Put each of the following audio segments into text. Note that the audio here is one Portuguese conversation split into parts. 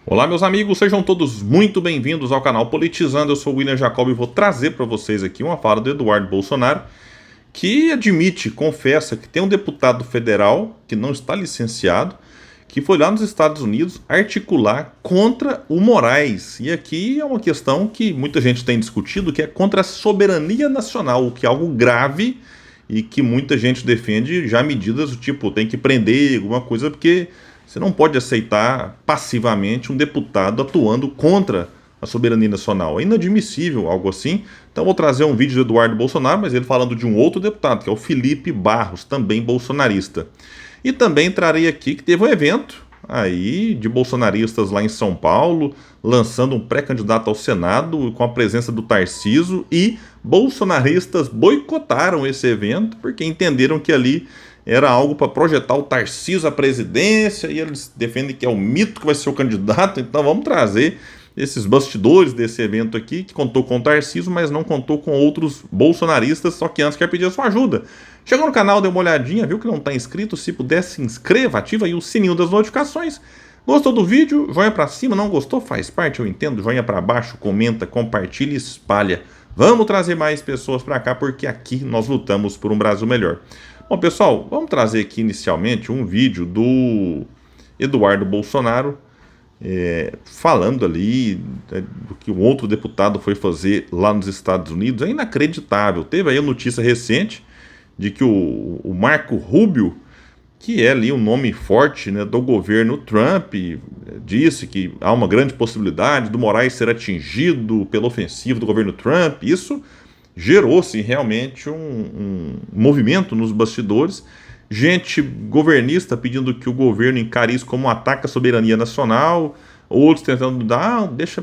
Olá, meus amigos, sejam todos muito bem-vindos ao canal Politizando. Eu sou o William Jacob e vou trazer para vocês aqui uma fala do Eduardo Bolsonaro, que admite, confessa que tem um deputado federal que não está licenciado, que foi lá nos Estados Unidos articular contra o Moraes. E aqui é uma questão que muita gente tem discutido, que é contra a soberania nacional, o que é algo grave e que muita gente defende já medidas do tipo, tem que prender alguma coisa, porque você não pode aceitar passivamente um deputado atuando contra a soberania nacional. É inadmissível algo assim. Então vou trazer um vídeo do Eduardo Bolsonaro, mas ele falando de um outro deputado, que é o Felipe Barros, também bolsonarista. E também trarei aqui que teve um evento aí de bolsonaristas lá em São Paulo, lançando um pré-candidato ao Senado com a presença do Tarcísio, e bolsonaristas boicotaram esse evento porque entenderam que ali era algo para projetar o Tarcísio à presidência, e eles defendem que é o mito que vai ser o candidato. Então vamos trazer esses bastidores desse evento aqui, que contou com o Tarcísio, mas não contou com outros bolsonaristas. Só que antes quero pedir a sua ajuda. Chegou no canal, deu uma olhadinha, viu que não está inscrito? Se puder, se inscreva, ativa aí o sininho das notificações. Gostou do vídeo? Joinha para cima, não gostou? Faz parte, eu entendo. Joinha para baixo, comenta, compartilha e espalha. Vamos trazer mais pessoas para cá, porque aqui nós lutamos por um Brasil melhor. Bom, pessoal, vamos trazer aqui inicialmente um vídeo do Eduardo Bolsonaro falando ali do que um outro deputado foi fazer lá nos Estados Unidos. É inacreditável. Teve aí a notícia recente de que o Marco Rubio, que é ali um nome forte, né, do governo Trump, disse que há uma grande possibilidade do Moraes ser atingido pela ofensiva do governo Trump. Isso gerou-se realmente um movimento nos bastidores, gente governista pedindo que o governo encare isso como um ataque à soberania nacional, outros tentando dar, deixa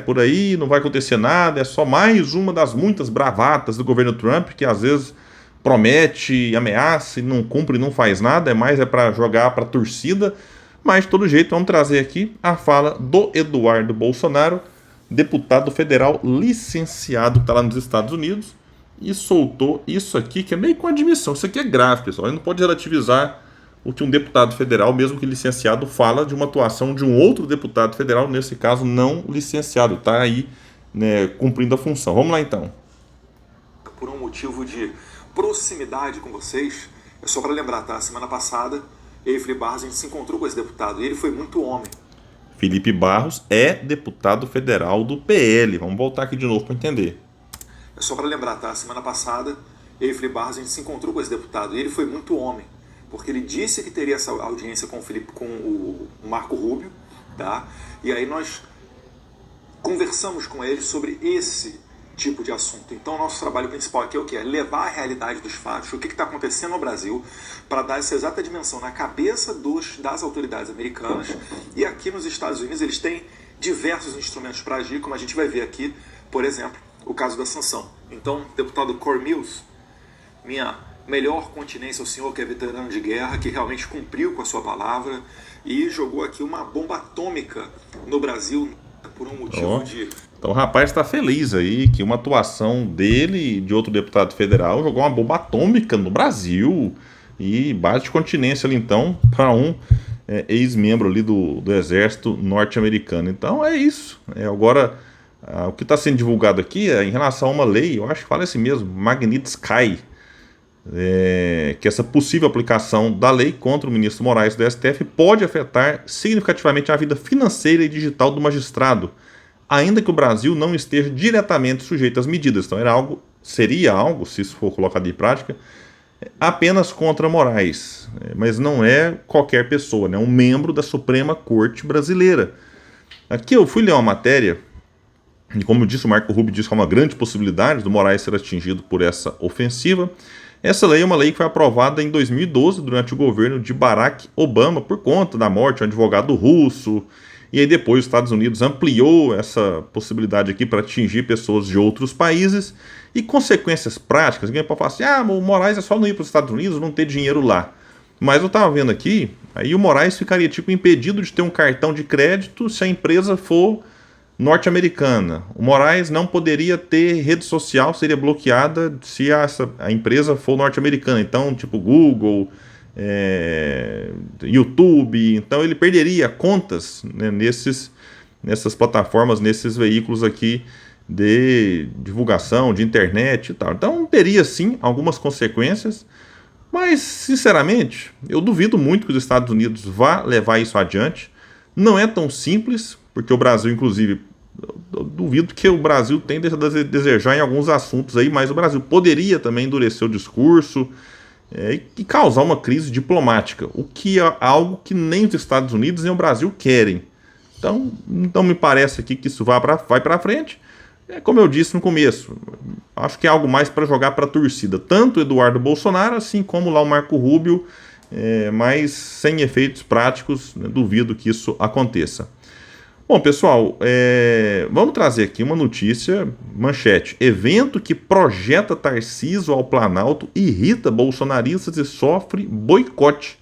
por aí, não vai acontecer nada, é só mais uma das muitas bravatas do governo Trump, que às vezes promete, ameaça e não cumpre, não faz nada, é para jogar para a torcida. Mas de todo jeito, vamos trazer aqui a fala do Eduardo Bolsonaro, deputado federal licenciado, que está lá nos Estados Unidos, e soltou isso aqui, que é meio com admissão. Isso aqui é grave, pessoal. A gente não pode relativizar o que um deputado federal, mesmo que licenciado, fala de uma atuação de um outro deputado federal, nesse caso não licenciado, está aí, né, cumprindo a função. Vamos lá então. Por um motivo de proximidade com vocês, é só para lembrar, tá? Semana passada, eu e Felipe Barros, a gente se encontrou com esse deputado, e ele foi muito homem. Felipe Barros é deputado federal do PL. Vamos voltar aqui de novo para entender. É só para lembrar, tá? Semana passada, eu e Felipe Barros, a gente se encontrou com esse deputado, e ele foi muito homem, porque ele disse que teria essa audiência com o Marco Rubio, tá? E aí nós conversamos com ele sobre esse tipo de assunto. Então, o nosso trabalho principal aqui é o quê? É levar a realidade dos fatos, o que está acontecendo no Brasil, para dar essa exata dimensão na cabeça das autoridades americanas. E aqui nos Estados Unidos eles têm diversos instrumentos para agir, como a gente vai ver aqui, por exemplo, o caso da sanção. Então, deputado Corey Mills, minha melhor continência ao senhor, que é veterano de guerra, que realmente cumpriu com a sua palavra e jogou aqui uma bomba atômica no Brasil por um motivo de... Então o rapaz está feliz aí que uma atuação dele e de outro deputado federal jogou uma bomba atômica no Brasil, e bate continência ali então para um ex-membro ali do exército norte-americano. Então é isso. Agora, o que está sendo divulgado aqui é em relação a uma lei, eu acho que fala assim mesmo, Magnitsky, que essa possível aplicação da lei contra o ministro Moraes do STF pode afetar significativamente a vida financeira e digital do magistrado, ainda que o Brasil não esteja diretamente sujeito às medidas. Então seria algo, se isso for colocado em prática, apenas contra Moraes, mas não é qualquer pessoa, né? Um membro da Suprema Corte Brasileira. Aqui eu fui ler uma matéria, e como eu disse, o Marco Rubio disse que há uma grande possibilidade do Moraes ser atingido por essa ofensiva. Essa lei é uma lei que foi aprovada em 2012, durante o governo de Barack Obama, por conta da morte de um advogado russo. E aí depois os Estados Unidos ampliou essa possibilidade aqui para atingir pessoas de outros países. E consequências práticas, ninguém pode falar assim, o Moraes é só não ir para os Estados Unidos, não ter dinheiro lá. Mas eu estava vendo aqui, aí o Moraes ficaria tipo impedido de ter um cartão de crédito se a empresa for norte-americana. O Moraes não poderia ter rede social, seria bloqueada se a empresa for norte-americana. Então, tipo Google, YouTube, então ele perderia contas, né, nessas plataformas, nesses veículos aqui de divulgação, de internet e tal. Então teria sim algumas consequências, mas sinceramente eu duvido muito que os Estados Unidos vá levar isso adiante. Não é tão simples, porque o Brasil, inclusive, eu duvido que o Brasil tenha a desejar em alguns assuntos aí, mas o Brasil poderia também endurecer o discurso e causar uma crise diplomática, o que é algo que nem os Estados Unidos nem o Brasil querem. Então não me parece aqui que isso vai para frente. Como eu disse no começo, acho que é algo mais para jogar para a torcida, tanto o Eduardo Bolsonaro, assim como lá o Marco Rubio, mas sem efeitos práticos, né, duvido que isso aconteça. Bom, pessoal, vamos trazer aqui uma notícia, manchete. Evento que projeta Tarcísio ao Planalto irrita bolsonaristas e sofre boicote.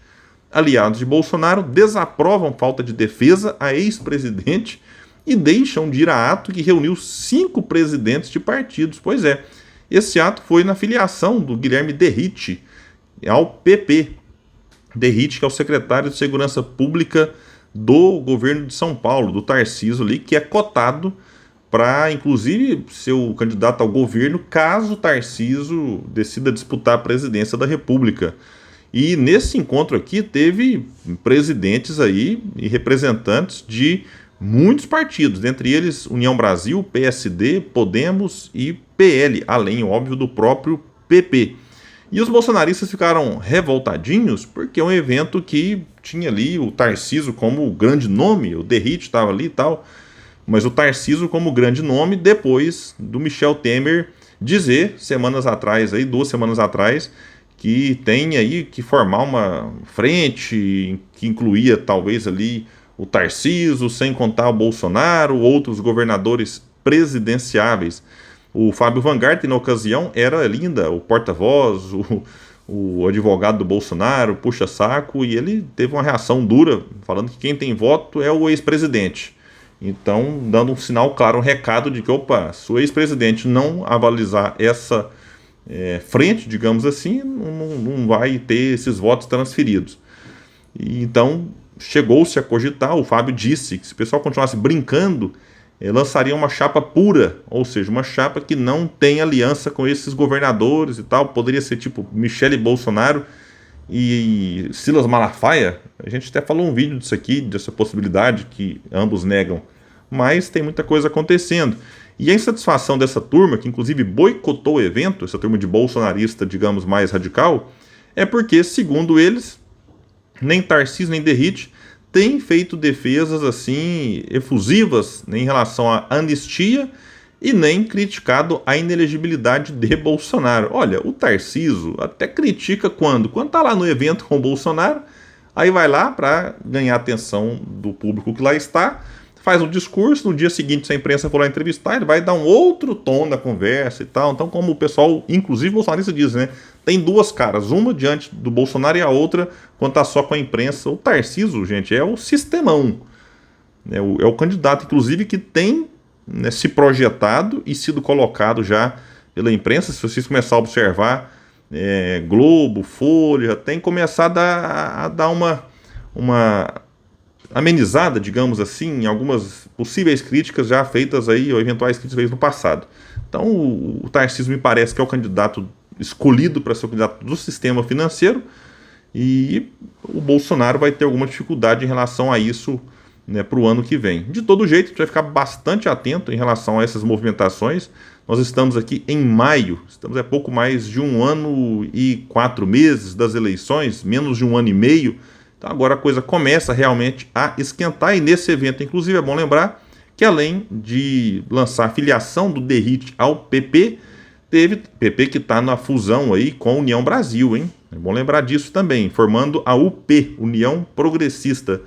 Aliados de Bolsonaro desaprovam falta de defesa a ex-presidente e deixam de ir a ato que reuniu 5 presidentes de partidos. Pois é, esse ato foi na filiação do Guilherme Derrite ao PP. Derrite, que é o secretário de Segurança Pública do governo de São Paulo, do Tarcísio ali, que é cotado para, inclusive, ser o candidato ao governo caso o Tarcísio decida disputar a presidência da República. E nesse encontro aqui teve presidentes aí e representantes de muitos partidos, dentre eles União Brasil, PSD, Podemos e PL, além, óbvio, do próprio PP. E os bolsonaristas ficaram revoltadinhos porque é um evento que tinha ali o Tarcísio como grande nome, o Derrite estava ali e tal, mas o Tarcísio como grande nome depois do Michel Temer dizer semanas atrás, aí, 2 semanas atrás, que tem aí que formar uma frente que incluía talvez ali o Tarcísio, sem contar o Bolsonaro, outros governadores presidenciáveis. O Fábio Van Garten, na ocasião, era ainda o porta-voz, o advogado do Bolsonaro, puxa-saco, e ele teve uma reação dura, falando que quem tem voto é o ex-presidente. Então, dando um sinal claro, um recado de que, opa, se o ex-presidente não avalizar essa frente, digamos assim, não vai ter esses votos transferidos. E, então, chegou-se a cogitar, o Fábio disse que se o pessoal continuasse brincando, lançaria uma chapa pura, ou seja, uma chapa que não tem aliança com esses governadores e tal, poderia ser tipo Michele Bolsonaro e Silas Malafaia. A gente até falou um vídeo disso aqui, dessa possibilidade que ambos negam, mas tem muita coisa acontecendo. E a insatisfação dessa turma, que inclusive boicotou o evento, essa turma de bolsonarista, digamos, mais radical, é porque, segundo eles, nem Tarcísio nem Derrite tem feito defesas assim efusivas em relação à anistia e nem criticado a inelegibilidade de Bolsonaro. Olha, o Tarcísio até critica quando tá lá no evento com o Bolsonaro, aí vai lá para ganhar a atenção do público que lá está, faz um discurso, no dia seguinte se a imprensa for lá entrevistar, ele vai dar um outro tom da conversa e tal. Então, como o pessoal, inclusive o bolsonarista diz, né, tem 2 caras, uma diante do Bolsonaro e a outra quando tá só com a imprensa. O Tarcísio, gente, é o sistemão, é o candidato, inclusive, que tem, né, se projetado e sido colocado já pela imprensa. Se vocês começarem a observar, Globo, Folha, tem começado a dar uma amenizada, digamos assim, em algumas possíveis críticas já feitas aí, ou eventuais críticas feitas no passado. Então o Tarcísio me parece que é o candidato escolhido para ser o candidato do sistema financeiro, e o Bolsonaro vai ter alguma dificuldade em relação a isso, né, para o ano que vem. De todo jeito, a gente vai ficar bastante atento em relação a essas movimentações. Nós estamos aqui em maio, estamos a pouco mais de 1 ano e 4 meses das eleições, menos de 1 ano e meio. Então agora a coisa começa realmente a esquentar, e nesse evento, inclusive, é bom lembrar que além de lançar a filiação do Derrite ao PP, teve PP que está na fusão aí com a União Brasil, hein? É bom lembrar disso também, formando a UP, União Progressista.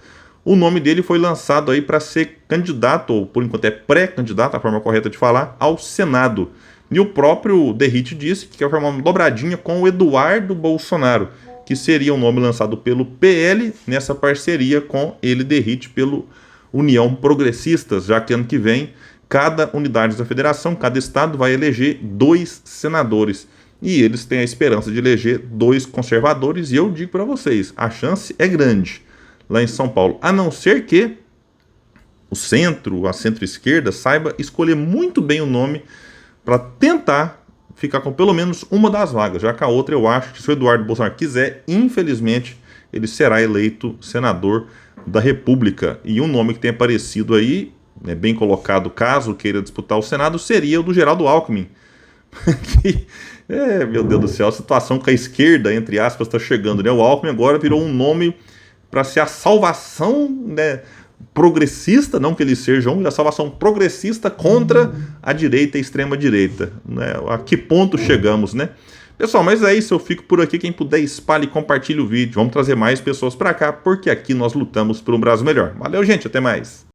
O nome dele foi lançado aí para ser candidato, ou por enquanto é pré-candidato, a forma correta de falar, ao Senado. E o próprio Derrite disse que quer formar uma dobradinha com o Eduardo Bolsonaro, que seria um nome lançado pelo PL nessa parceria com ele, Derrite, pelo União Progressistas, já que ano que vem cada unidade da federação, cada estado vai eleger 2 senadores. e eles têm a esperança de eleger 2 conservadores, e eu digo para vocês, a chance é grande lá em São Paulo, a não ser que o centro, a centro-esquerda, saiba escolher muito bem o nome para tentar ficar com pelo menos uma das vagas, já que a outra eu acho que se o Eduardo Bolsonaro quiser, infelizmente, ele será eleito senador da República. E um nome que tem aparecido aí, bem colocado caso queira disputar o Senado, seria o do Geraldo Alckmin. Meu Deus do céu, a situação com a esquerda, entre aspas, está chegando, né? O Alckmin agora virou um nome para ser a salvação, né, progressista, não que eles sejam, a salvação progressista contra a direita e a extrema-direita. Né? A que ponto chegamos, né? Pessoal, mas é isso, eu fico por aqui. Quem puder, espalhe e compartilhe o vídeo. Vamos trazer mais pessoas para cá, porque aqui nós lutamos por um Brasil melhor. Valeu, gente, até mais.